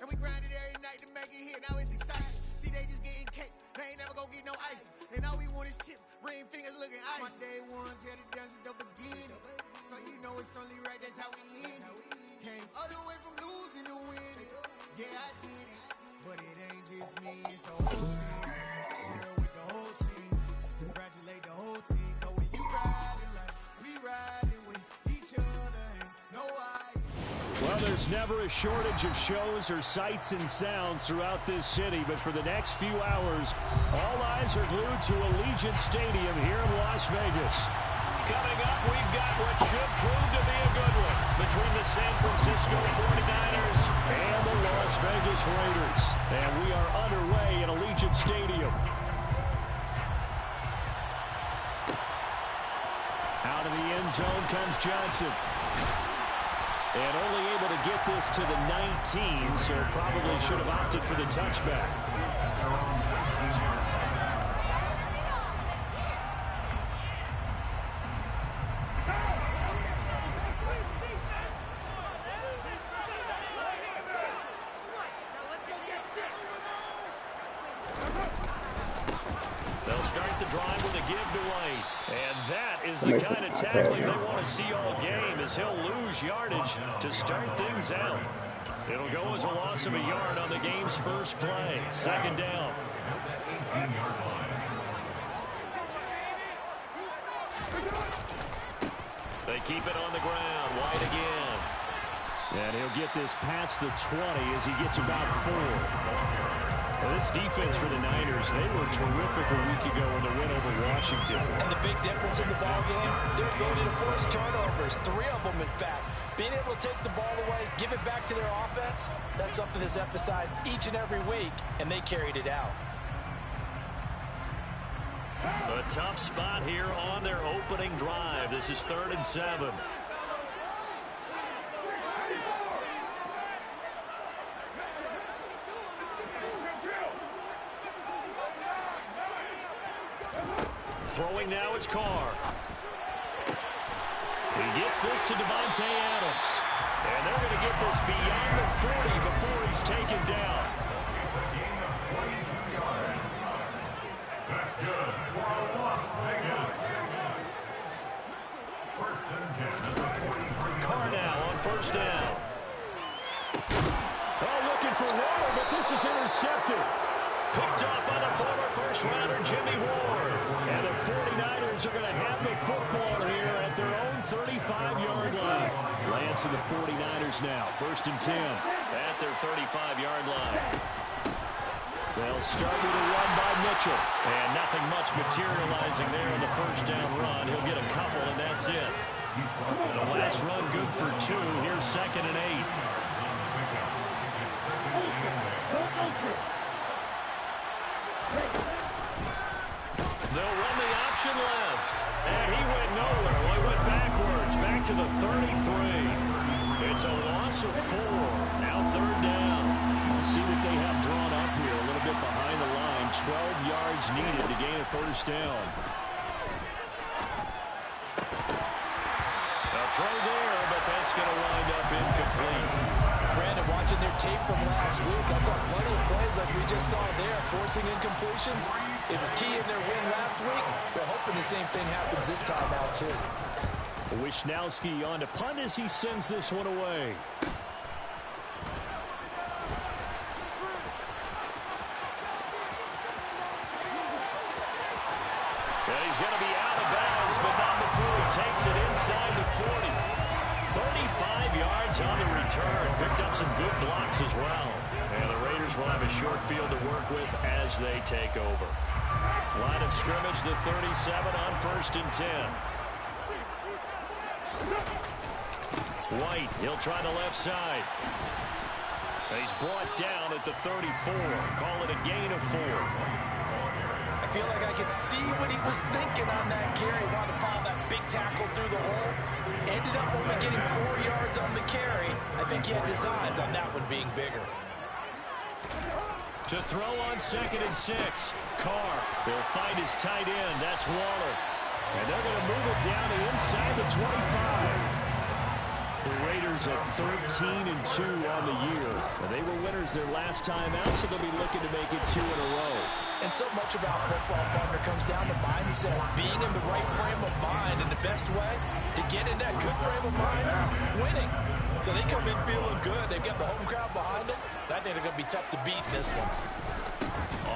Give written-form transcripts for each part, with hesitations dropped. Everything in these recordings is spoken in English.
we grinded every night to make it here. Now it's exciting. See, they just getting cake. They ain't never gonna get no ice. And all we want is chips. Ring fingers looking ice. My day ones had to dance at the beginning. So you know it's only right, that's how we end it. Came all the way from losing to winning. Yeah, I did it. But it ain't just me, it's the whole team. Share with the whole team. Congratulate the whole team. Cause when you riding like we riding with each other, ain't no idea. Well, there's never a shortage of shows or sights and sounds throughout this city, but for the next few hours, all eyes are glued to Allegiant Stadium here in Las Vegas. Coming up, we've got what should prove to be a good one between the San Francisco 49ers and the Las Vegas Raiders. And we are underway in Allegiant Stadium. Out of the end zone comes Johnson. And only able to get this to the 19, so probably should have opted for the touchback. They'll start the drive with a give to White. And that is the kind of tackling they want to see all game, as he'll lose yardage to start things out. It'll go as a loss of a yard on the game's first play. Second down. They keep it on the ground. White again. And he'll get this past the 20 as he gets about 4. Well, this defense for the Niners, they were terrific a week ago in the win over Washington. And the big difference in the ball game, their ability to force turnovers, 3 of them in fact. Being able to take the ball away, give it back to their offense, that's something that's emphasized each and every week, and they carried it out. A tough spot here on their opening drive. This is 3rd and 7. Throwing now is Carr. He gets this to Devontae Adams. And they're going to get this beyond the 40 before he's taken down. It's a gain of 22 yards. That's good for Las Vegas. First and 10 at the 43. Carr now on first down. Oh, looking for Ward, but this is intercepted. Picked up by the former first-rounder Jimmy Ward. And the 49ers are going to have the football here at their own 35-yard line. Lance and the 49ers now, 1st and 10. At their 35-yard line. They'll start with a run by Mitchell. And nothing much materializing there in the first down run. He'll get a couple, and that's it. The last run good for 2. Here's 2nd and 8. They'll run the option left. And he went nowhere. Well, he went backwards. Back to the 33. It's a loss of 4. Now 3rd down. We'll see what they have drawn up here. A little bit behind the line. 12 yards needed to gain a first down. A throw there, but that's going to wind up incomplete. Brandon, watching their tape from last week, I saw plenty of plays like we just saw there, forcing incompletions. It was key in their win last week. They're hoping the same thing happens this time out, too. Wisnowski on to punt as he sends this one away. And he's going to be out of bounds, but not before he takes it inside the 40. 35 yards on the return. Picked up some good blocks as well. And the Raiders will have a short field to work with as they take over. Line of scrimmage, the 37 on 1st and 10. White, he'll try the left side. He's brought down at the 34. Call it a gain of 4. I feel like I could see what he was thinking on that carry. Wanted to follow that big tackle through the hole. Ended up only getting 4 yards on the carry. I think he had designs on that one being bigger. To throw on 2nd and 6. Carr, they'll find his tight end. That's Waller. And they're going to move it down to inside the 25. The Raiders at 13-2 on the year. They were winners their last time out, so they'll be looking to make it 2 in a row. And so much about football, partner, comes down to mindset. Being in the right frame of mind, and the best way to get in that good frame of mind, winning. So they come in feeling good. They've got the home crowd behind them. I think they're going to be tough to beat in this one.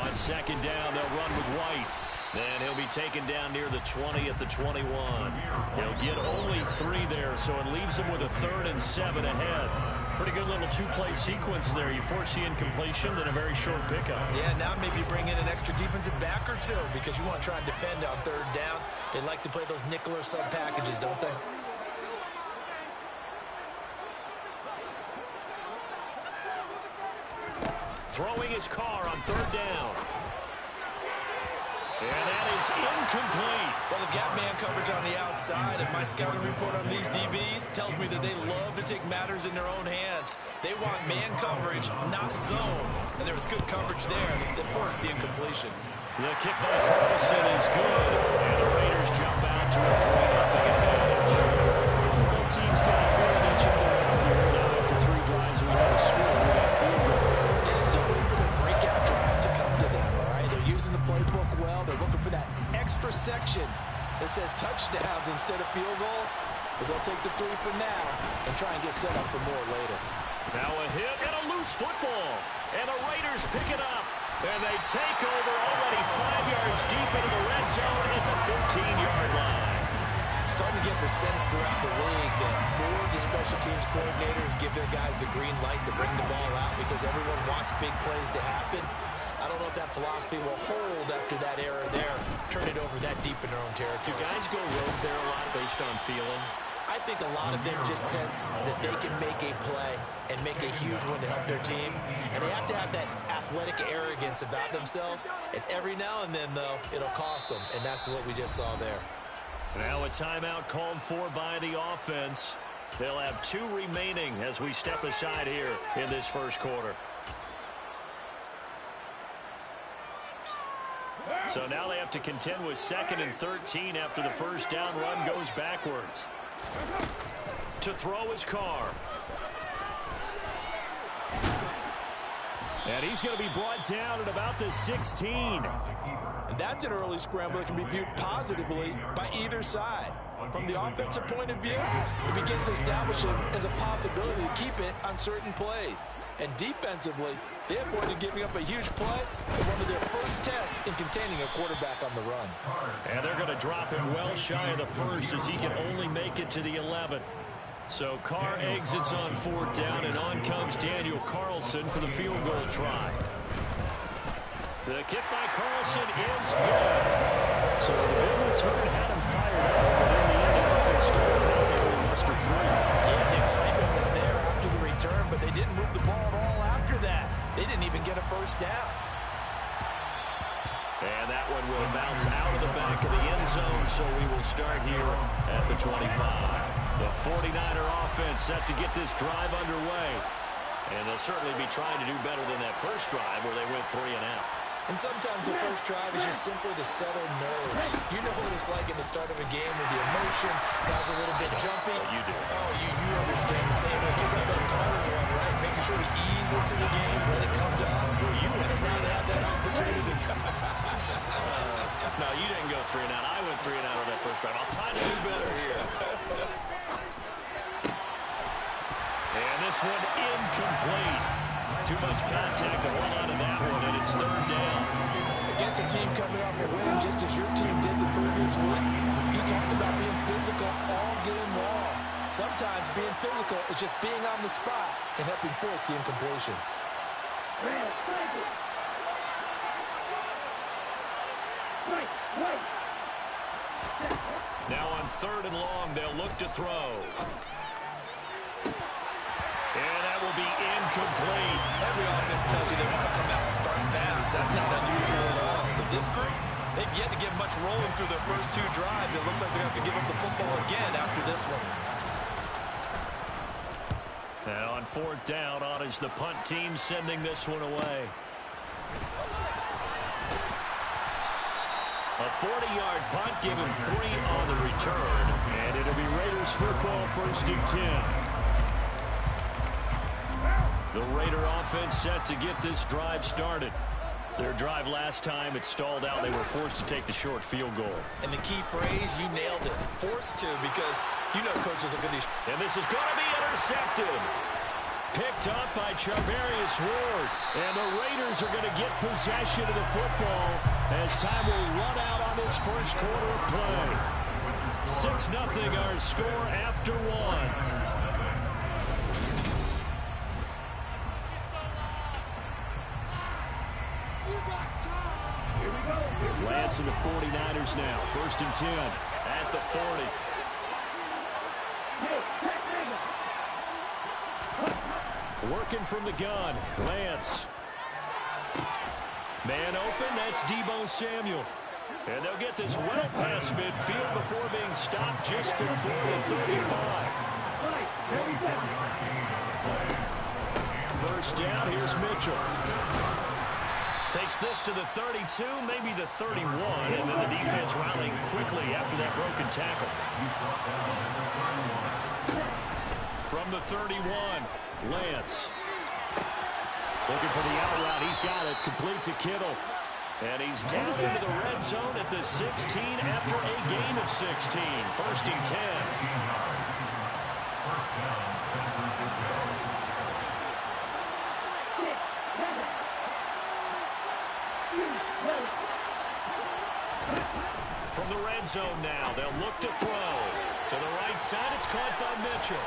On second down, they'll run with White. Then he'll be taken down near the 20 at the 21. He'll get only 3 there, so it leaves him with a 3rd and 7 ahead. Pretty good little 2-play sequence there. You force the incompletion, then a very short pickup. Yeah, now maybe you bring in an extra defensive back or two because you want to try and defend on 3rd down. They like to play those nickel or sub packages, don't they? Throwing his car on 3rd down. And that is incomplete. Well, they've got man coverage on the outside, and my scouting report on these DBs tells me that they love to take matters in their own hands. They want man coverage, not zone. And there was good coverage there that forced the incompletion. The kick by Carlson is good, and the Raiders jump out to a 3-0 advantage. Both teams got a feeling each other out here. Now after 3 drives, we have a score. We got field goal. And it's still waiting for the breakout drive to come to them, all right? They're using the playbook well. They're looking for that extra section that says touchdowns instead of field goals. But they'll take the 3 for now and try and get set up for more later. Now a hit and a loose football. And the Raiders pick it up. And they take over already 5 yards deep into the red zone at the 15-yard line. Starting to get the sense throughout the league that more of the special teams coordinators give their guys the green light to bring the ball out because everyone wants big plays to happen. I don't know if that philosophy will hold after that error there. Turn it over that deep in their own territory. Do guys go rogue there a lot based on feeling? I think a lot of them just sense that they can make a play and make a huge one to help their team. And they have to have that athletic arrogance about themselves. And every now and then, though, it'll cost them. And that's what we just saw there. Now a timeout called for by the offense. They'll have 2 remaining as we step aside here in this first quarter. So now they have to contend with 2nd and 13 after the first down run goes backwards. To throw his car. And he's going to be brought down at about the 16. And that's an early scramble that can be viewed positively by either side. From the offensive point of view, it begins to establish it as a possibility to keep it on certain plays. And defensively, they avoided giving up a huge play in one of their first tests in containing a quarterback on the run. And they're going to drop him well shy of the first as he can only make it to the 11. So Carr exits on 4th down, and on comes Daniel Carlson for the field goal try. The kick by Carlson is good. So the big return had him fired up, but in the end, the offense scores out there with muster 3. Yeah, the excitement was there after the return, but they didn't move the ball at all after that. They didn't even get a first down. And that one will bounce out of the back of the end zone, so we will start here at the 25. The 49er offense set to get this drive underway. And they'll certainly be trying to do better than that first drive where they went 3 and out. And sometimes the first drive is just simply to settle nerves. You know what it's like at the start of a game with the emotion, guys a little bit jumpy. You do. Oh, you understand the same. It's just like those college one, right? Making sure we ease into the game, let it come to us. Well, you went and now they have that opportunity. No, you didn't go 3 and out. I went 3 and out on that first drive. I'll try to do better here. And this one incomplete. Too much contact to hold on to that one, and it's 3rd down. Against a team coming off a win, just as your team did the previous week, you talked about being physical all game long. Sometimes being physical is just being on the spot and helping force the incompletion. Now on 3rd and long, they'll look to throw. And that will be incomplete. Every offense tells you they want to come out and start fast. That's not unusual at all. But this group, they've yet to get much rolling through their first 2 drives. It looks like they're going to have to give up the football again after this one. And on 4th down, on is the punt team sending this one away. A 40-yard punt, give him 3 on the return. And it'll be Raiders football 1st and 10. The Raider offense set to get this drive started. Their drive last time, it stalled out. They were forced to take the short field goal. And the key phrase, you nailed it. Forced to, because you know coaches look at these. And this is going to be intercepted. Picked up by Charvarius Ward. And the Raiders are going to get possession of the football as time will run out on this first quarter of play. 6-0 our score after one. Lance and the 49ers now. 1st and 10 at the 40. Working from the gun. Lance. Man open. That's Deebo Samuel. And they'll get this well past midfield before being stopped just before the 35. First down. Here's Mitchell. Takes this to the 32, maybe the 31, and then the defense rallying quickly after that broken tackle. From the 31, Lance. Looking for the out route. He's got it. Complete to Kittle. And he's down into the red zone at the 16 after a gain of 16. 1st and 10. From the red zone now, they'll look to throw. To the right side, it's caught by Mitchell.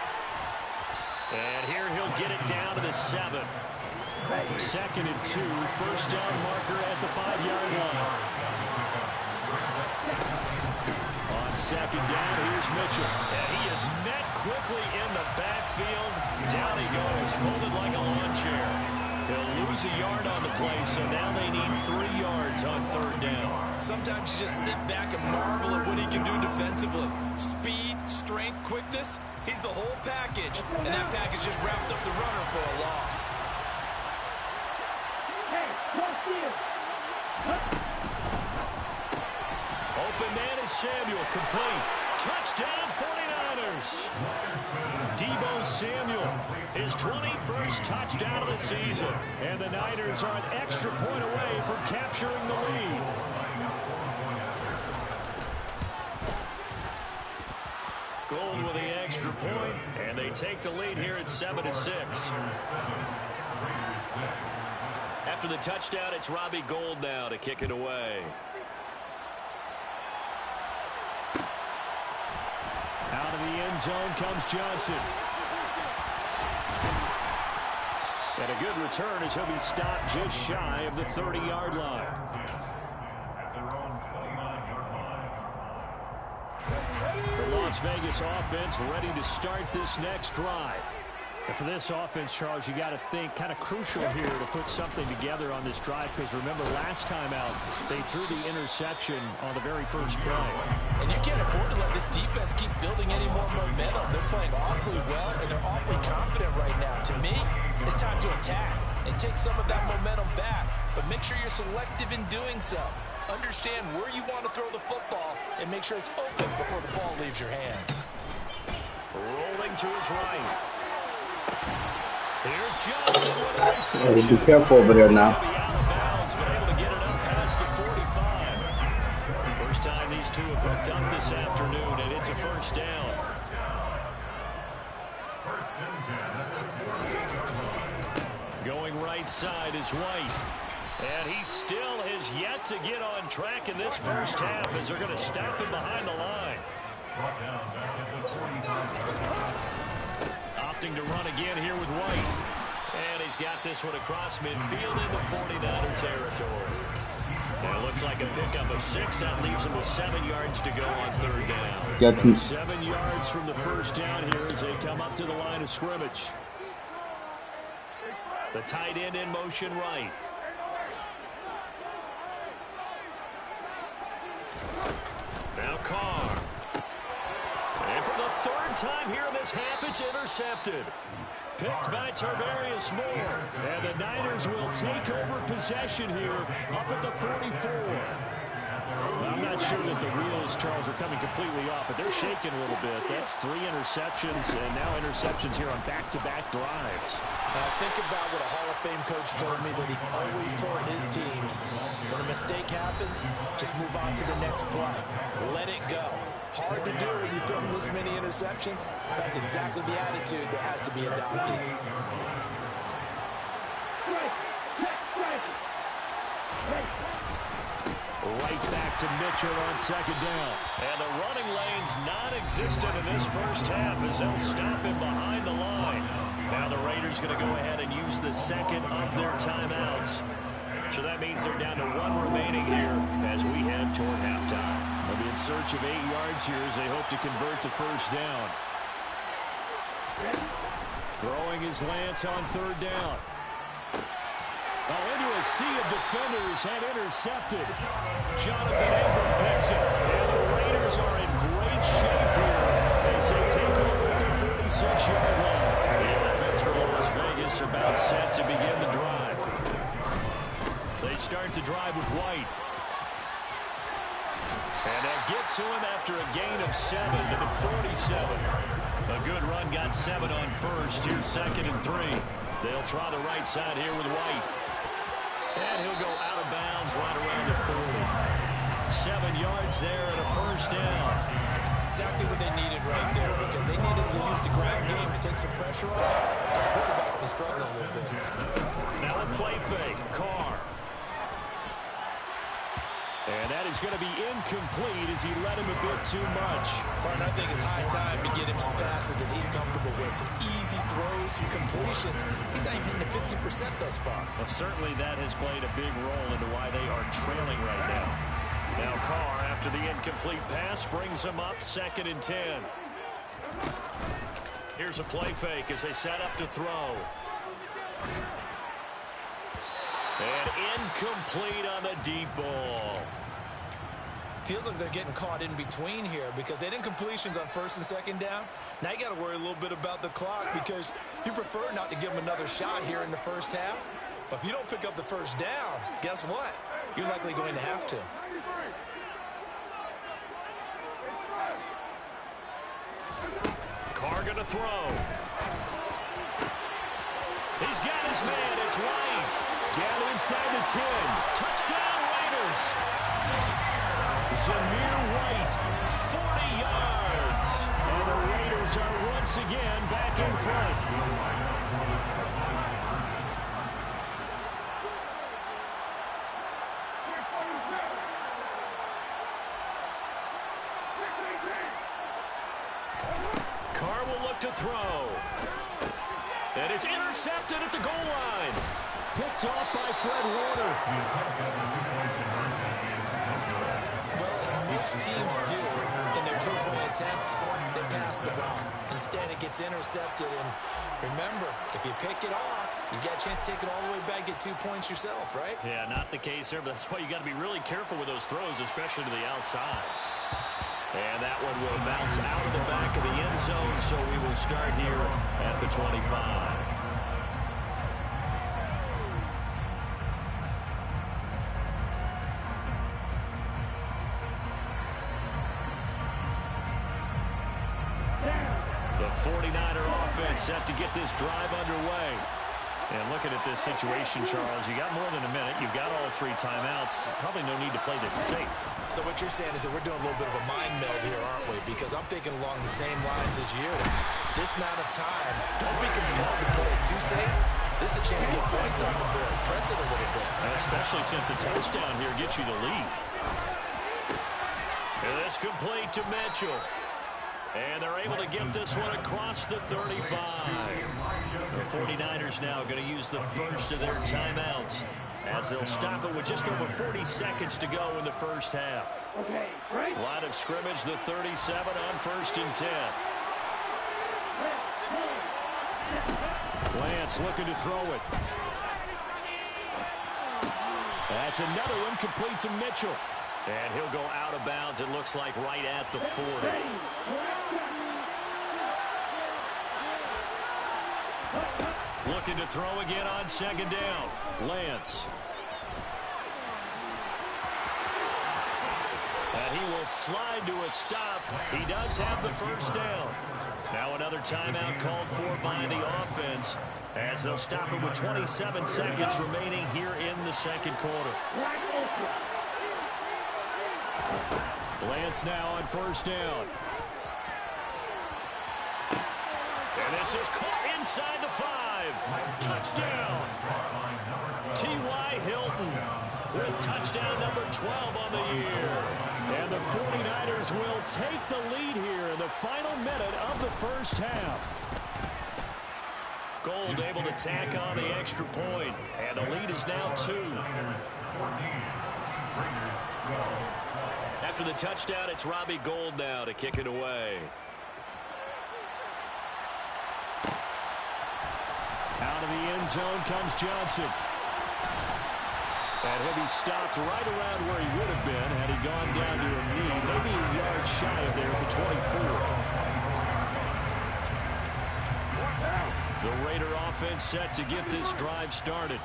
And here he'll get it down to the 7. 2nd and 2, first down marker at the 5-yard line. On 2nd down, here's Mitchell. And he is met quickly in the backfield. Down he goes, folded like a lawn chair. He'll lose a yard on the play, so now they need 3 yards on 3rd down. Sometimes you just sit back and marvel at what he can do defensively. Speed, strength, quickness, he's the whole package. And that package just wrapped up the runner for a loss. Open man is Samuel, complete. Touchdown 49ers. Deebo Samuel, his 21st touchdown of the season. And the Niners are an extra point away from capturing the lead. Gold with the extra point, and they take the lead here at 7-6. After the touchdown, it's Robbie Gould now to kick it away. Out of the end zone comes Johnson. And a good return as he'll be stopped just shy of the 30-yard line. The Las Vegas offense ready to start this next drive. And for this offense, Charles, you got to think kind of crucial here to put something together on this drive, because remember last time out they threw the interception on the very first play. And you can't afford to let this defense keep building any more momentum. They're playing awfully well, and they're awfully confident right now. To me, it's time to attack and take some of that momentum back, but make sure you're selective in doing so. Understand where you want to throw the football and make sure it's open before the ball leaves your hands. Rolling to his right. Here's Johnson. Be careful over there now. First time these two have hooked up this afternoon, and it's a first down. Going right side is White. And he still has yet to get on track in this first half as they're going to stop him behind the line. Opting to run again here with White. And he's got this one across midfield into 49er territory. And it looks like a pickup of 6. That leaves him with 7 yards to go on 3rd down. 7 yards from the first down here as they come up to the line of scrimmage. The tight end in motion right. Now Carr. And for the 3rd time here in this half, it's intercepted. Picked by Tarvarius Moore. And the Niners will take over possession here up at the 44. I'm not sure that the wheels, Charles, are coming completely off, but they're shaking a little bit. That's 3 interceptions, and now interceptions here on back-to-back drives. Now think about what a Hall of Fame coach told me that he always told his teams, when a mistake happens, just move on to the next play. Let it go. Hard to do when you throw this many interceptions. That's exactly the attitude that has to be adopted. Right back to Mitchell on second down. And the running lane's non-existent in this first half as they'll stop him behind the line. Now the Raiders going to go ahead and use the second of their timeouts. So that means they're down to one remaining here as we head toward halftime. They'll be in search of 8 yards here as they hope to convert the first down. Throwing his Lance on third down. Into a sea of defenders and intercepted. Jonathan Abram picks it. And the Raiders are in great shape here as they take over at the 46-yard line. The offense for Las Vegas about set to begin the drive. They start the drive with White. And they'll get to him after a gain of 7 to the 47. A good run got 7 on first. Here's 2nd and 3. They'll try the right side here with White. And he'll go out of bounds right around the 40. 7 yards there and a first down. Exactly what they needed right there, because they needed to use the ground game to take some pressure off. His quarterback's been struggling a little bit. Now a play fake. Carr. And that is going to be incomplete as he led him a bit too much. Partner, I think it's high time to get him some passes that he's comfortable with. Some easy throws, some completions. He's not even hitting the 50% thus far. Well, certainly that has played a big role into why they are trailing right now. Now Carr, after the incomplete pass, brings him up 2nd and 10. Here's a play fake as they set up to throw. And incomplete on the deep ball. Feels like they're getting caught in between here because they didn't completions on 1st and 2nd down. Now you got to worry a little bit about the clock because you prefer not to give them another shot here in the first half. But if you don't pick up the first down, guess what? You're likely going to have to. Carr going to throw. He's got his man. It's White. Down inside the 10. Touchdown, Raiders. Zamir White, 40 yards. And the Raiders are once again back in front. Carr will look to throw. And it's intercepted at the goal line. Picked off by Fred Warner. Well, as most teams do in their two-point attempt, they pass the ball. Instead, it gets intercepted. And remember, if you pick it off, you got a chance to take it all the way back, get 2 points yourself, right? Yeah, not the case there, but that's why you got to be really careful with those throws, especially to the outside. And that one will bounce out of the back of the end zone, so we will start here at the 25. The 49er offense set to get this drive underway. And looking at this situation, Charles, you got more than a minute. You've got all 3 timeouts. Probably no need to play this safe. So what you're saying is that we're doing a little bit of a mind meld here, aren't we? Because I'm thinking along the same lines as you. This amount of time, don't be compelled to play it too safe. This is a chance to get points on the board. Press it a little bit. And especially since a touchdown here gets you the lead. And this complete to Mitchell. And they're able to get this one across the 35. The 49ers now going to use the first of their timeouts as they'll stop it with just over 40 seconds to go in the first half. Line of scrimmage, the 37 on 1st and 10. Lance looking to throw it. That's another one complete to Mitchell. And he'll go out of bounds, it looks like, right at the 40. Looking to throw again on 2nd down. Lance. And he will slide to a stop. He does have the first down. Now another timeout called for by the offense as they'll stop it with 27 seconds remaining here in the second quarter. Lance now on first down. And this is caught inside the 5. Touchdown. T.Y. Hilton with touchdown number 12 on the year. And the 49ers will take the lead here in the final minute of the first half. Gold able to tack on the extra point, and the lead is now 2. After the touchdown, it's Robbie Gould now to kick it away. Out of the end zone comes Johnson. And he'll be stopped right around where he would have been had he gone down to a knee, maybe a yard shy of there at the 24. The Raider offense set to get this drive started.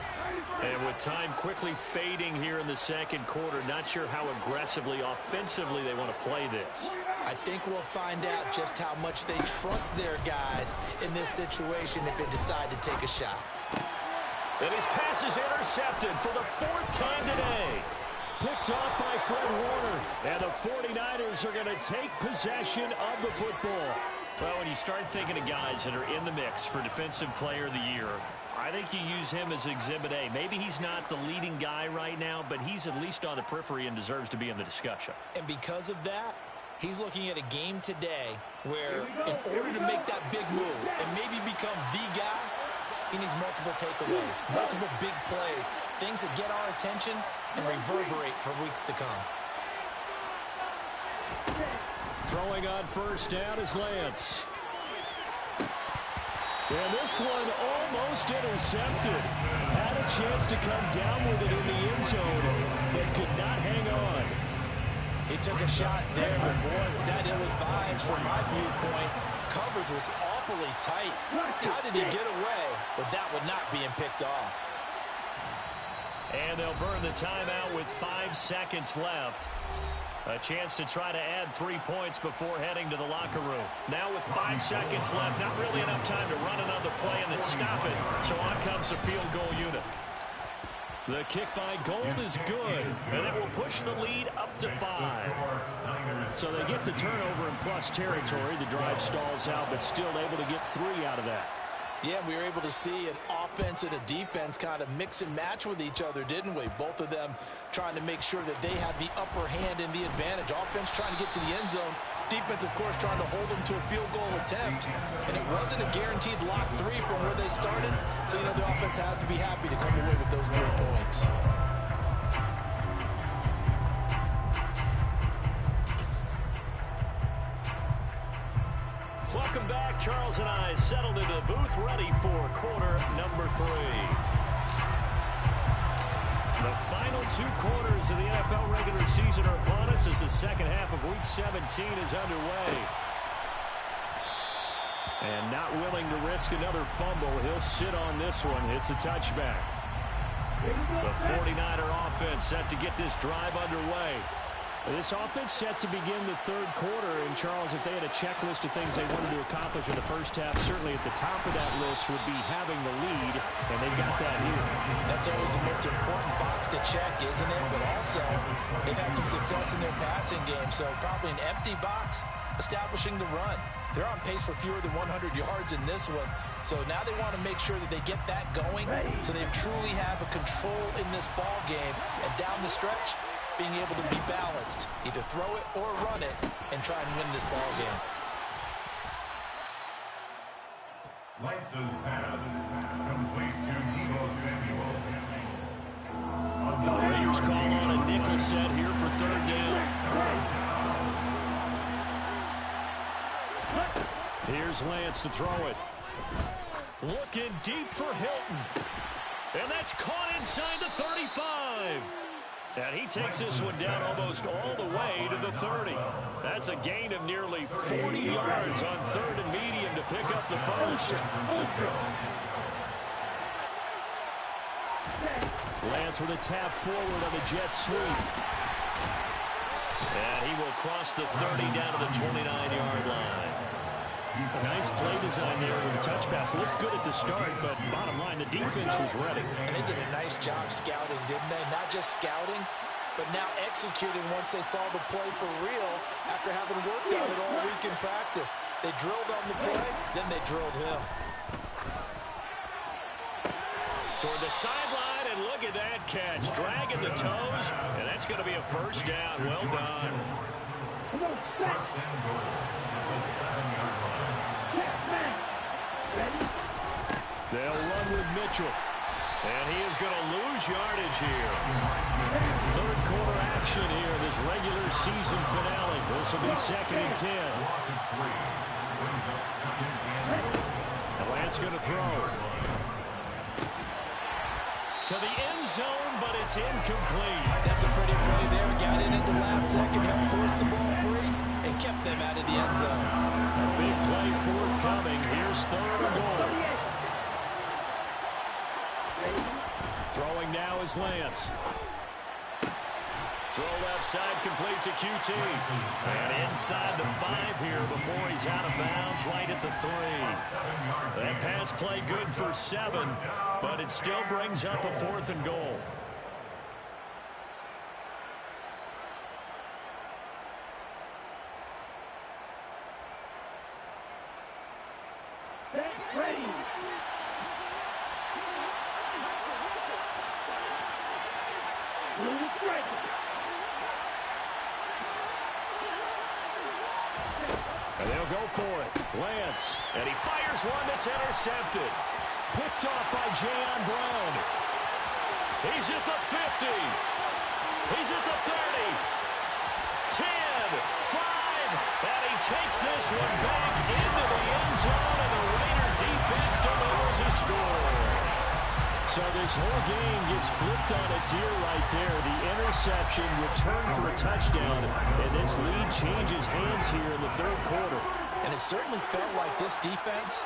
And with time quickly fading here in the second quarter, not sure how aggressively, offensively they want to play this. I think we'll find out just how much they trust their guys in this situation if they decide to take a shot. And his pass is intercepted for the 4th time today. Picked off by Fred Warner. And the 49ers are going to take possession of the football. Well, when you start thinking of guys that are in the mix for Defensive Player of the Year, I think you use him as Exhibit A. Maybe he's not the leading guy right now, but he's at least on the periphery and deserves to be in the discussion. And because of that, he's looking at a game today where in order to make that big move and maybe become the guy, he needs multiple takeaways, multiple big plays, things that get our attention and reverberate for weeks to come. Throwing on first down is Lance. And this one almost intercepted. Had a chance to come down with it in the end zone, but could not hang on. He took a shot there, but boy, was that ill-advised from my viewpoint. Coverage was awfully tight. How did he get away with that one not being picked off? And they'll burn the timeout with 5 seconds left. A chance to try to add 3 points before heading to the locker room. Now with 5 seconds left, not really enough time to run another play and then stop it. So on comes the field goal unit. The kick by Gould is good, and that will push the lead up to 5. So they get the turnover in plus territory. The drive stalls out, but still able to get 3 out of that. Yeah, we were able to see an offense and a defense kind of mix and match with each other, didn't we? Both of them trying to make sure that they have the upper hand and the advantage. Offense trying to get to the end zone. Defense, of course, trying to hold them to a field goal attempt. And it wasn't a guaranteed lock 3 from where they started. So, you know, the offense has to be happy to come away with those 3 points. Welcome back. Charles and I settled into the booth, ready for quarter number 3. The final 2 quarters of the NFL regular season are upon us as the second half of Week 17 is underway. And not willing to risk another fumble, he'll sit on this one. It's a touchback. The 49er offense set to get this drive underway. This offense set to begin the third quarter, and Charles, if they had a checklist of things they wanted to accomplish in the first half, certainly at the top of that list would be having the lead, and they got that here. That's always the most important box to check, isn't it? But also, they've had some success in their passing game, so probably an empty box establishing the run. They're on pace for fewer than 100 yards in this one, so now they want to make sure that they get that going so they truly have a control in this ball game, and down the stretch, being able to be balanced, either throw it or run it, and try and win this ball game. Lance's pass complete to Deebo Samuel. The Raiders call on a nickel set here for 3rd down. Here's Lance to throw it. Looking deep for Hilton. And that's caught inside the 35. And he takes this one down almost all the way to the 30. That's a gain of nearly 40 yards on 3rd and medium to pick up the first. Lance with a tap forward on the jet sweep. And he will cross the 30 down to the 29-yard line. Nice play design there with the touch pass. Looked good at the start, but bottom line, the defense was ready. And they did a nice job scouting, didn't they? Not just scouting, but now executing once they saw the play for real after having worked on it all week in practice. They drilled on the play, then they drilled him. Toward the sideline, and look at that catch. Dragging the toes, and that's going to be a first down. Well done. First and goal at the 7-yard line. They'll run with Mitchell. And he is going to lose yardage here. Third quarter action here, this regular season finale. This will be 2nd and 10. Atlanta's going to throw. To the end zone, but it's incomplete. That's a pretty play there. Got in at the last second, helped force the ball free, and kept them out of the end zone. A big play forthcoming. Here's 3rd and goal. Throwing now is Lance. Throw left side, complete to QT. And inside the 5 here before he's out of bounds, right at the 3. That pass play good for 7, but it still brings up a 4th and goal. And they'll go for it. Lance. And he fires one that's intercepted. Picked off by Jayon Brown. He's at the 50. He's at the 30. 10, 5, and he takes this one back into the end zone, and the Raider defense delivers a score. So this whole game gets flipped on its ear right there. The interception, return for a touchdown, and this lead changes hands here in the 3rd quarter. And it certainly felt like this defense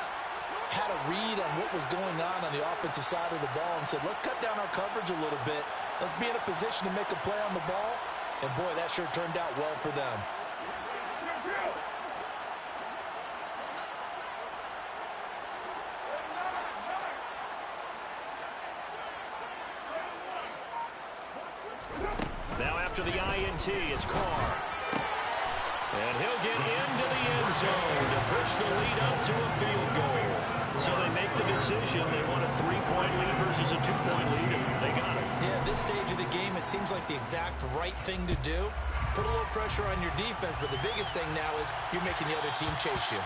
had a read on what was going on the offensive side of the ball and said, let's cut down our coverage a little bit. Let's be in a position to make a play on the ball. And, boy, that sure turned out well for them. Now after the INT, it's Carr. And he'll get into the end zone to push the lead up to a field goal. So they make the decision. They want a 3-point lead versus a 2-point lead, and they got it. Yeah, this stage of the game, it seems like the exact right thing to do. Put a little pressure on your defense, but the biggest thing now is you're making the other team chase you.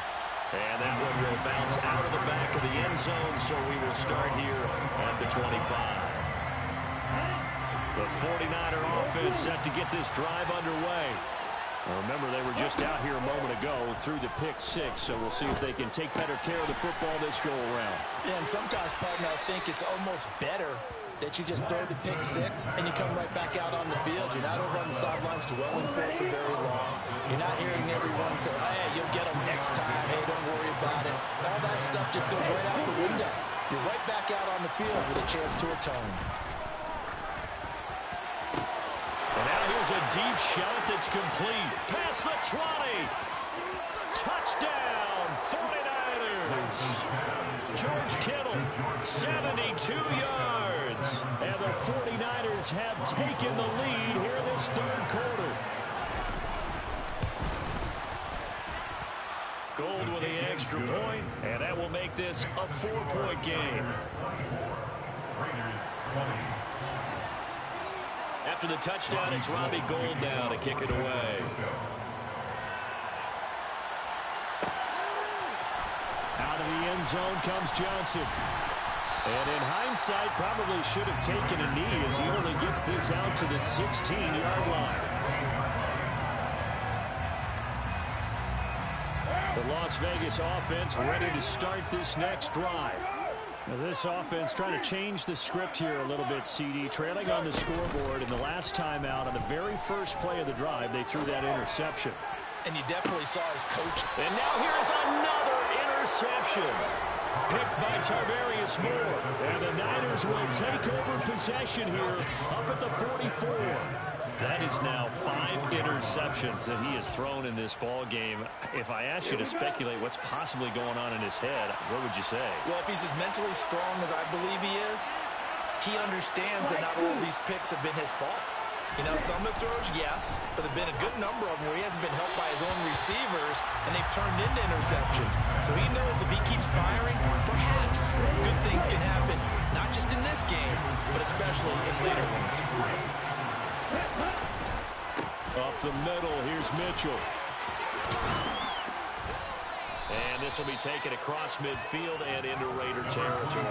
And that one will bounce out of the back of the end zone, so we will start here at the 25. The 49er offense set to get this drive underway. Now remember, they were just out here a moment ago through the pick-6, so we'll see if they can take better care of the football this go-around. Yeah, and sometimes, partner, I think it's almost better that you just throw the pick-6 and you come right back out on the field. You're not over on the sidelines dwelling for it for very long. You're not hearing everyone say, hey, you'll get them next time. Hey, don't worry about it. All that stuff just goes right out the window. You're right back out on the field with a chance to atone. And now here's a deep shot that's complete. Past the 20. Touchdown, 49ers. George Kittle, 72 yards. And the 49ers have taken the lead here in this 3rd quarter. Gold with the extra point, and that will make this a 4-point game. Raiders 20. After the touchdown, it's Robbie Gould now to kick it away. Out of the end zone comes Johnson. And in hindsight, probably should have taken a knee as he only gets this out to the 16-yard line. The Las Vegas offense ready to start this next drive. Now this offense trying to change the script here a little bit, CD. Trailing on the scoreboard, and the last time out on the very first play of the drive, they threw that interception. And you definitely saw his coach. And now here's another interception. Picked by Tarvarius Moore. And the Niners will take over possession here up at the 44. That is now 5 interceptions that he has thrown in this ball game. If I asked you to speculate what's possibly going on in his head, what would you say? Well, if he's as mentally strong as I believe he is, he understands that not all of these picks have been his fault. You know, some of the throws, yes, but there have been a good number of them where he hasn't been helped by his own receivers, and they've turned into interceptions. So he knows if he keeps firing, perhaps good things can happen, not just in this game, but especially in later ones. Up the middle, here's Mitchell. And this will be taken across midfield and into Raider territory.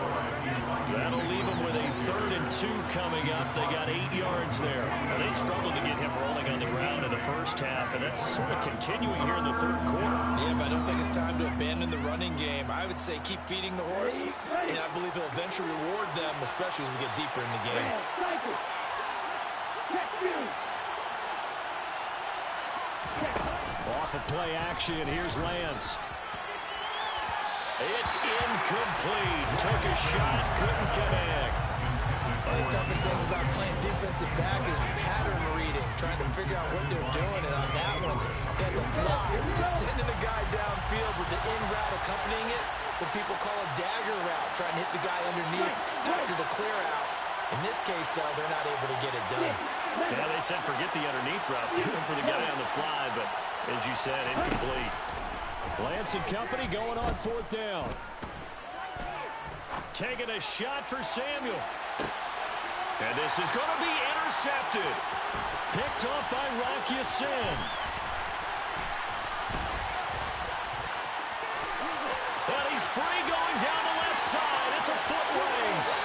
That'll leave them with a 3rd and 2 coming up. They got 8 yards there. Now, they struggled to get him rolling on the ground in the first half, and that's sort of continuing here in the 3rd quarter. Yeah, but I don't think it's time to abandon the running game. I would say keep feeding the horse, and I believe he'll eventually reward them, especially as we get deeper in the game. Off of play action, here's Lance. It's incomplete. Took a shot, couldn't connect. One of the toughest things about playing defensive back is pattern reading, trying to figure out what they're doing. And on that one, they had to fly, just sending the guy downfield with the in route accompanying it, what people call a dagger route, trying to hit the guy underneath after the clear out. In this case, though, they're not able to get it done. Yeah, they said forget the underneath route. They went for the guy on the fly, but as you said, incomplete. Lance and company going on 4th down. Taking a shot for Samuel. And this is going to be intercepted. Picked off by Rock Ya-Sin. And he's free going down the left side. It's a foot race.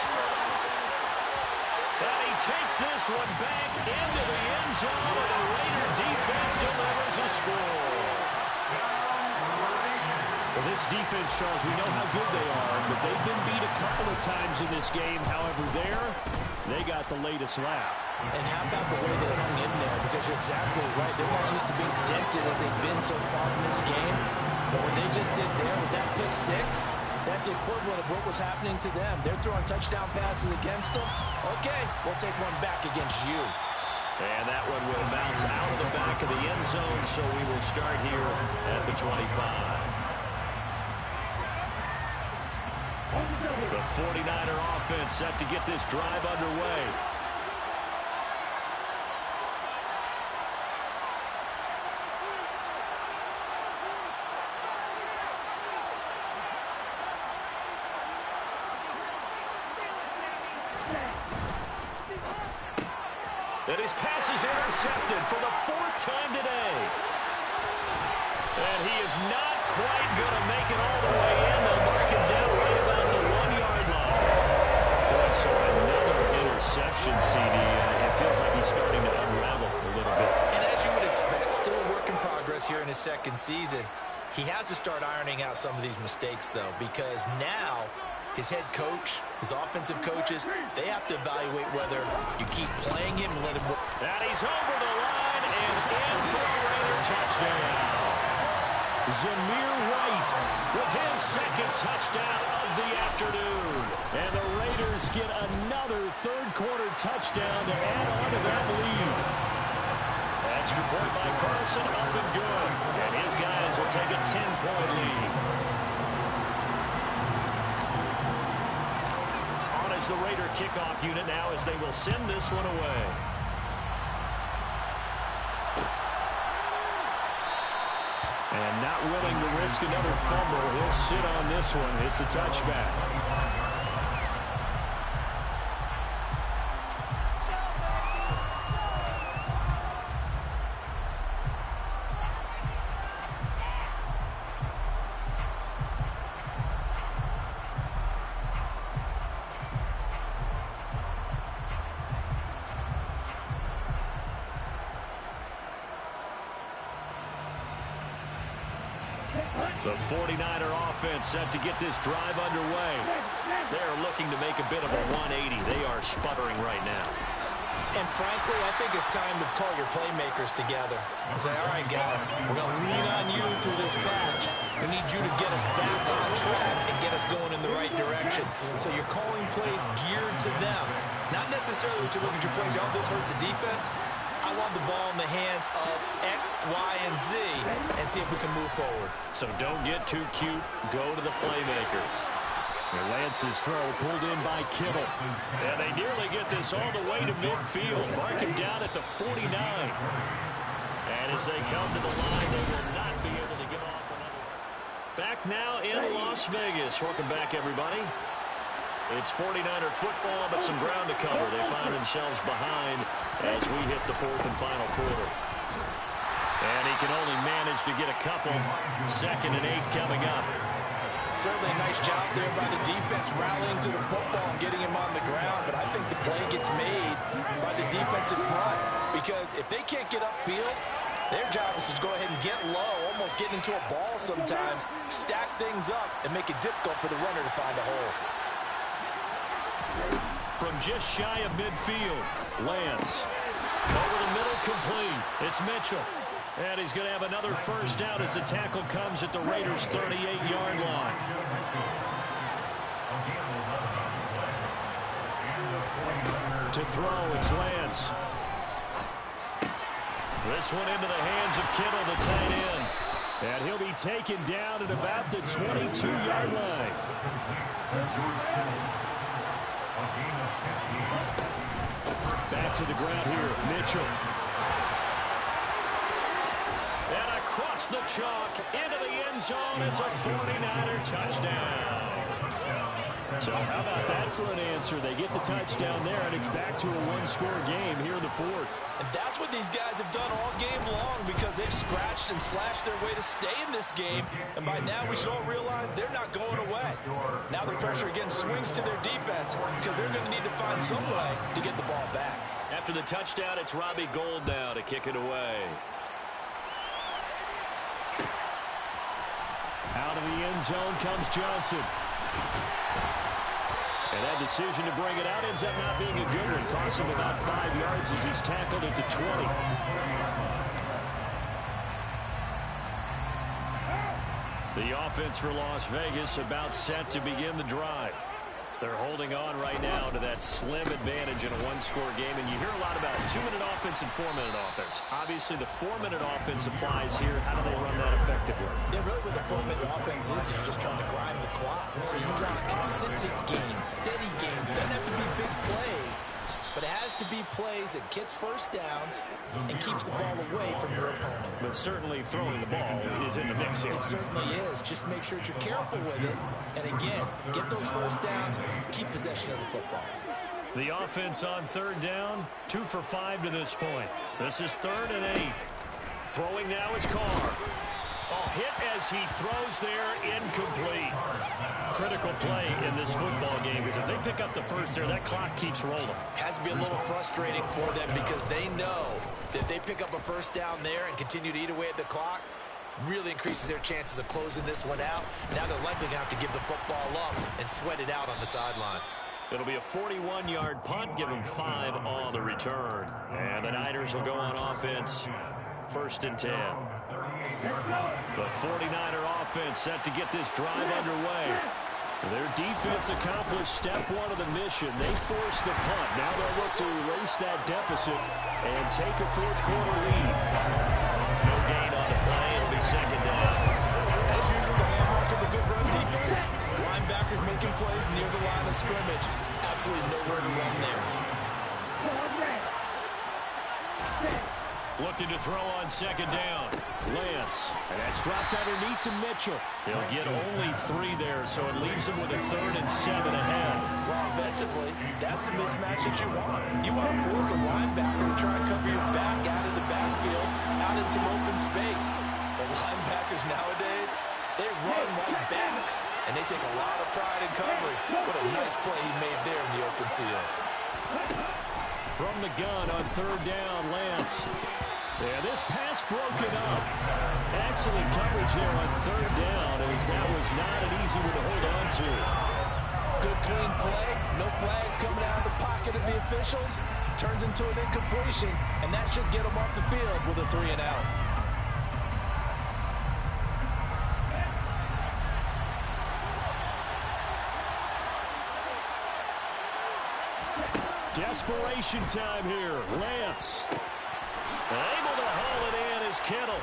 And he takes this one back into the end zone, and the Raider defense delivers a score. Well, this defense, Charles, we know how good they are, but they've been beat a couple of times in this game. However, they got the latest laugh. And how about the way they hung in there? Because you're exactly right. They're not used to being dented as they've been so far in this game. But what they just did there with that pick 6, that's the equivalent of what was happening to them. They're throwing touchdown passes against them. Okay, we'll take one back against you. And that one will bounce out of the back of the end zone, so we will start here at the 25. The 49er offense set to get this drive underway. And his pass is intercepted for the 4th time today. And he is not quite going to make it all the way in. They'll mark him down right about the 1-yard line. Boy, so another interception, CD. It feels like he's starting to unravel a little bit. And as you would expect, still a work in progress here in his 2nd season. He has to start ironing out some of these mistakes, though, because now his head coach, his offensive coaches, they have to evaluate whether you keep playing him and let him work. And he's over the line and in for a Raider touchdown. Zamir White with his 2nd touchdown of the afternoon. And the Raiders get another 3rd quarter touchdown to add on to that lead. Extra point by Carlson, up and good. And his guys will take a 10-point lead. On as the Raider kickoff unit now as they will send this one away. And not willing to risk another fumble. He'll sit on this one. It's a touchback. The 49er offense set to get this drive underway. They're looking to make a bit of a 180. They are sputtering right now. And frankly, I think it's time to call your playmakers together and say, all right, guys, we're going to lean on you through this patch. We need you to get us back on track and get us going in the right direction. So you're calling plays geared to them. Not necessarily what you look at your plays, oh, this hurts the defense. I I want the ball in the hands of X, Y, and Z and see if we can move forward. So don't get too cute. Go to the playmakers. Lance's throw pulled in by Kittle. And they nearly get this all the way to midfield. Mark him down at the 49. And as they come to the line, they will not be able to get off another. Back now in Las Vegas. Welcome back, everybody. It's 49er football, but some ground to cover. They find themselves behind as we hit the fourth and final quarter. And he can only manage to get a couple. 2nd and 8 coming up. Certainly a nice job there by the defense rallying to the football and getting him on the ground, but I think the play gets made by the defensive front because if they can't get upfield, their job is to go ahead and get low, almost get into a ball sometimes, stack things up, and make it difficult for the runner to find a hole. From just shy of midfield, Lance. Over the middle, complete. It's Mitchell. And he's going to have another first down as the tackle comes at the Raiders' 38-yard line. To throw, it's Lance. This one into the hands of Kittle, the tight end. And he'll be taken down at about the 22-yard line. Back to the ground here, Mitchell. And across the chalk, into the end zone, it's a 49er touchdown. So how about that for an answer? They get the touchdown there, and it's back to a one-score game here in the fourth. And that's what these guys have done all game long because they've scratched and slashed their way to stay in this game. And by now, we should all realize they're not going away. Now the pressure again swings to their defense because they're going to need to find some way to get the ball back. After the touchdown, it's Robbie Gould now to kick it away. Out of the end zone comes Johnson. And that decision to bring it out ends up not being a good one. Costs him about 5 yards as he's tackled at the 20. The offense for Las Vegas about set to begin the drive. They're holding on right now to that slim advantage in a one-score game. And you hear a lot about 2-minute offense and 4-minute offense. Obviously, the 4-minute offense applies here. How do they run that effectively? Yeah, really what the 4-minute offense is just trying to grind the clock. So you want consistent gains, steady gains. Doesn't have to be big plays, but it has to be plays that gets first downs and keeps the ball away from your opponent. But certainly throwing the ball is in the mix here. It certainly is. Just make sure that you're careful with it. And again, get those first downs, keep possession of the football. The offense on 3rd down, 2 for 5 to this point. This is 3rd and 8. Throwing now is Carr. Oh, hit as he throws there, incomplete. Critical play in this football game because if they pick up the first there, that clock keeps rolling. Has to be a little frustrating for them because they know that if they pick up a first down there and continue to eat away at the clock, really increases their chances of closing this one out. Now they're likely going to have to give the football up and sweat it out on the sideline. It'll be a 41-yard punt, give them 5 on the return. And the Niners will go on offense, 1st and 10. The 49er offense set to get this drive underway. Their defense accomplished step 1 of the mission. They forced the punt. Now they'll look to erase that deficit and take a 4th quarter lead. No gain on the play. It'll be 2nd down. As usual, the hallmark of a good run defense, linebackers making plays near the line of scrimmage. Absolutely nowhere to run there. Looking to throw on 2nd down. Lance. And that's dropped underneath to Mitchell. He'll get only 3 there, so it leaves him with a 3rd and 7 ahead. Well, offensively, that's the mismatch that you want. You want to force a linebacker to try and cover your back out of the backfield, out in some open space. The linebackers nowadays, they run like backs, and they take a lot of pride in covering. What a nice play he made there in the open field. From the gun on 3rd down, Lance. Yeah, this pass broken up. Excellent coverage there on 3rd down, as that was not an easy one to hold on to. Good clean play. No flags coming out of the pocket of the officials. Turns into an incompletion, and that should get them off the field with a 3 and out. Desperation time here. Lance. Able to haul it in is Kittle.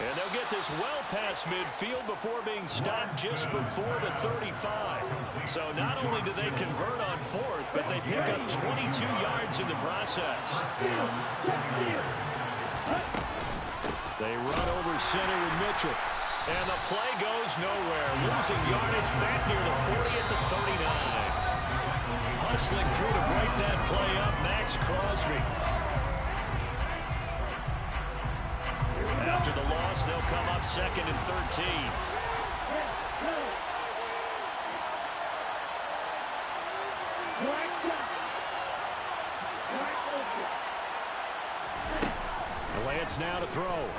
And they'll get this well past midfield before being stopped just before the 35. So not only do they convert on fourth, but they pick up 22 yards in the process. They run over center with Mitchell. And the play goes nowhere. Losing yardage back near the 40 at the 39. Hustling through to break that play up, Max Crosby. After the loss, they'll come up 2nd and 13. Lance now to throw.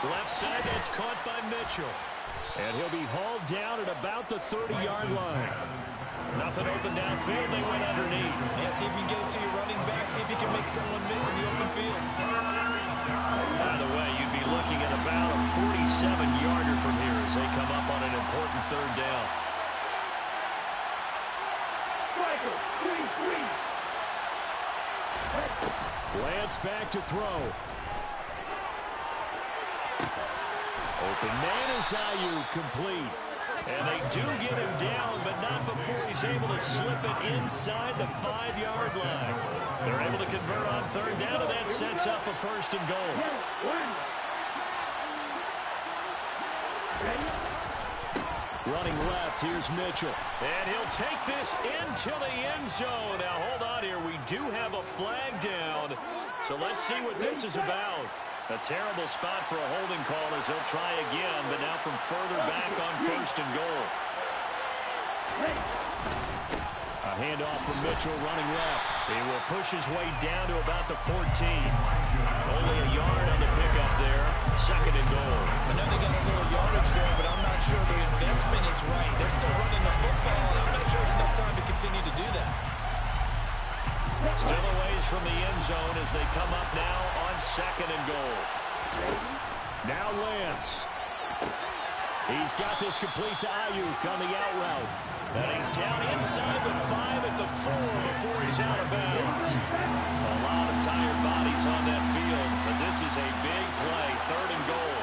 Left side, that's caught by Mitchell. And he'll be hauled down at about the 30-yard line. Nothing open downfield, they went underneath. Yeah, see if you can get it to your running back. See if you can make someone miss in the open field. By the way, you'd be looking at about a 47-yarder from here as they come up on an important 3rd down. Lance back to throw. Open man is Ayuk, complete. And they do get him down, but not before he's able to slip it inside the 5-yard line. They're able to convert on 3rd down, and that sets up a 1st and goal. Running left, here's Mitchell. And he'll take this into the end zone. Now, hold on here. We do have a flag down. So let's see what this is about. A terrible spot for a holding call as he'll try again, but now from further back on 1st and goal. A handoff from Mitchell running left. He will push his way down to about the 14. Only a yard on the pickup there. 2nd and goal. I know they got a little yardage there, but I'm not sure their investment is right. They're still running the football, and I'm not sure it's enough time to continue to do that. Still a ways from the end zone as they come up now on 2nd and goal. Now Lance. He's got this complete to Ayuk on the out route. And he's down inside the 5 at the 4 before he's out of bounds. A lot of tired bodies on that field, but this is a big play. 3rd and goal.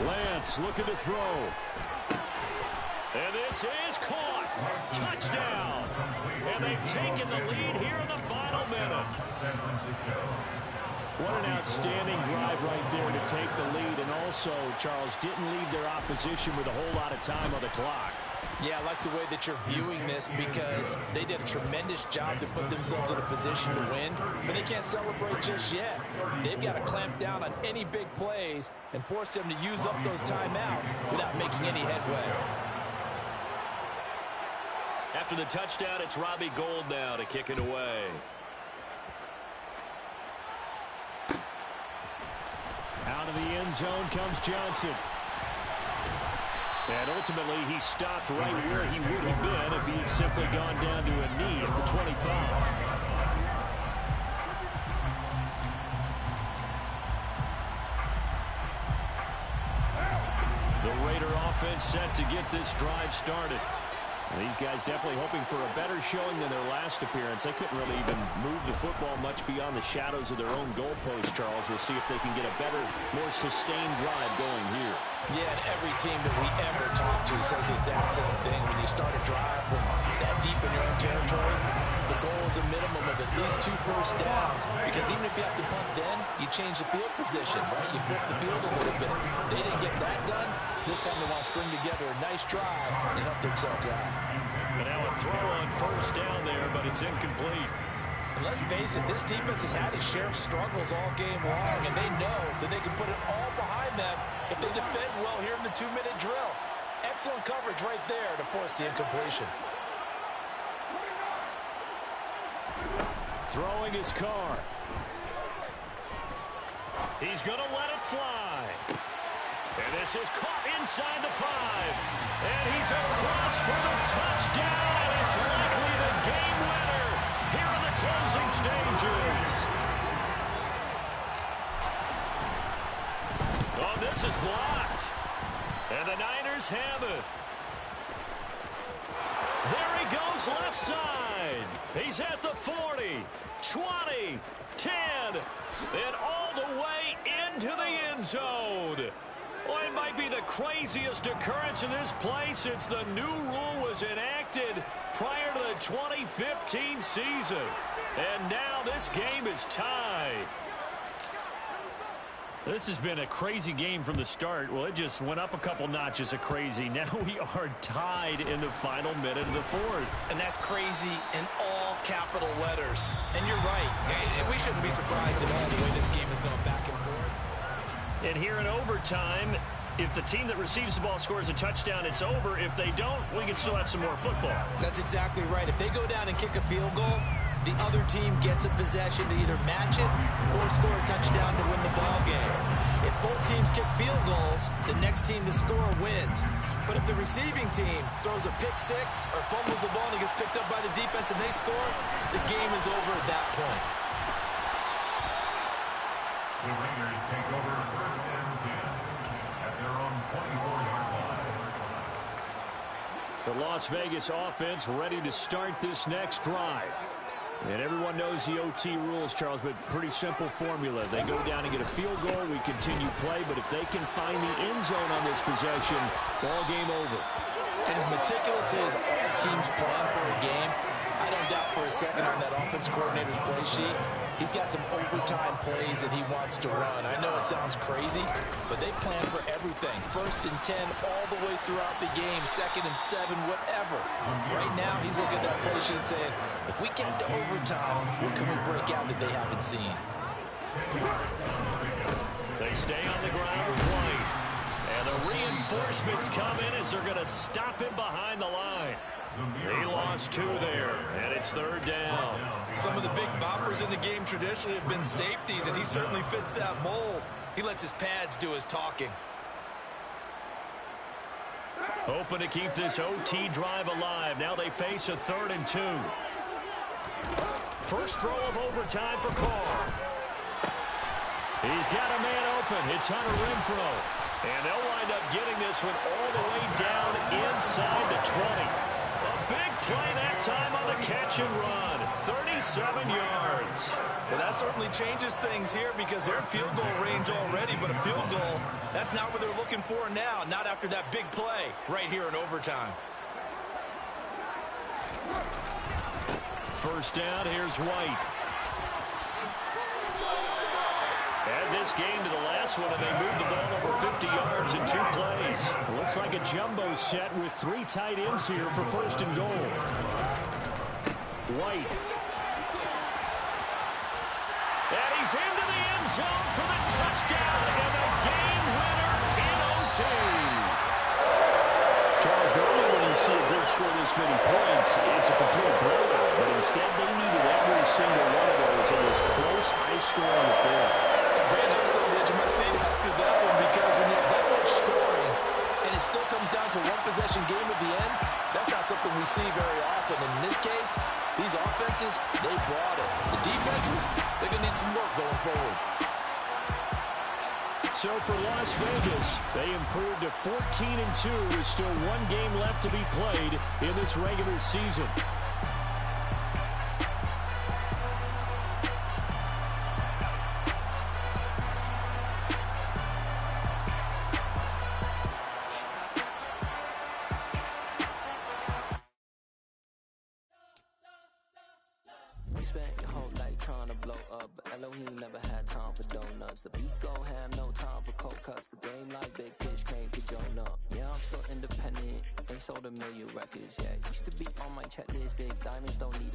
Lance looking to throw. And this is caught. Touchdown. And they've taken the lead here in the final minute. What an outstanding drive right there to take the lead. And also, Charles, didn't leave their opposition with a whole lot of time on the clock. Yeah, I like the way that you're viewing this because they did a tremendous job to put themselves in a position to win, but they can't celebrate just yet. They've got to clamp down on any big plays and force them to use up those timeouts without making any headway. After the touchdown, it's Robbie Gould now to kick it away. Out of the end zone comes Johnson. And ultimately, he stopped right where he would have been if he had simply gone down to a knee at the 25. The Raider offense set to get this drive started. These guys definitely hoping for a better showing than their last appearance. They couldn't really even move the football much beyond the shadows of their own goalpost, Charles. We'll see if they can get a better, more sustained drive going here. Yeah, and every team that we ever talk to says the exact same thing. When you start a drive from that deep in your own territory, the goal is a minimum of at least 2 first downs. Because even if you have to punt then, you change the field position, right? You flip the field a little bit. They didn't get that done. This time they want to string together a nice drive and help themselves out. And now a throw on 1st down there, but it's incomplete. And let's face it, this defense has had its share of struggles all game long, and they know that they can put it all behind them if they defend well here in the 2-minute drill. Excellent coverage right there to force the incompletion. Throwing his car. He's going to let it fly. And this is caught inside the 5. And he's across for the touchdown, and it's likely the game winner here in the closing stages. And the Niners have it. There he goes left side. He's at the 40, 20, 10, and all the way into the end zone. Well, it might be the craziest occurrence in this play since the new rule was enacted prior to the 2015 season. And now this game is tied. This has been a crazy game from the start. Well, it just went up a couple notches of crazy. Now we are tied in the final minute of the fourth. And that's crazy in all capital letters. And you're right. We shouldn't be surprised at all the way this game is going back and forth. And here in overtime, if the team that receives the ball scores a touchdown, it's over. If they don't, we can still have some more football. That's exactly right. If they go down and kick a field goal, the other team gets a possession to either match it or score a touchdown to win the ball game. If both teams kick field goals, the next team to score wins. But if the receiving team throws a pick six or fumbles the ball and it gets picked up by the defense and they score, the game is over at that point. The Raiders take over 1st and 10 at their own 24-yard line. The Las Vegas offense ready to start this next drive. And everyone knows the OT rules, Charles, but pretty simple formula. They go down and get a field goal, we continue play, but if they can find the end zone on this possession, ball game over. And as meticulous as all teams plan for a game, I don't doubt for a second on that offense coordinator's play sheet, he's got some overtime plays that he wants to run. I know it sounds crazy, but they plan for everything. 1st and 10 all the way throughout the game, 2nd and 7, whatever. Right now, he's looking at that play sheet saying, if we get to overtime, what can we break out that they haven't seen? They stay on the ground with White. And the reinforcements come in as they're going to stop him behind the line. He lost 2 there, and it's 3rd down. Some of the big boppers in the game traditionally have been safeties, and he certainly fits that mold. He lets his pads do his talking. Hoping to keep this OT drive alive. Now they face a 3rd and 2. First throw of overtime for Carr. He's got a man open. It's Hunter Renfrow. And they'll wind up getting this one all the way down inside the 20. Big play that time on the catch and run. 37 yards. Well, that certainly changes things here because they're in field goal range already, but a field goal, that's not what they're looking for now, not after that big play right here in overtime. First down, here's White. Add this game to the last one, and they moved the ball over 50 yards in 2 plays. Looks like a jumbo set with 3 tight ends here for 1st and goal. White. And he's into the end zone for the touchdown and the game winner in OT. Charles, normally when you see a group score this many points, it's a complete blowout. But instead, they needed every single one of those in this close, high-scoring affair. Brandon, I'm still on the edge of my seat after that one because when you have that much scoring and it still comes down to one possession game at the end, that's not something we see very often. In this case, these offenses, they brought it. The defenses, they're going to need some work going forward. So for Las Vegas, they improved to 14-2 with still 1 game left to be played in this regular season. Spent your whole life trying to blow up, but Elohim never had time for donuts. The beat go ham, no time for cold cuts. The game like big pitch came to join up. Yeah, I'm still independent, ain't sold a million records yet. Used to be on my checklist, big diamonds don't need a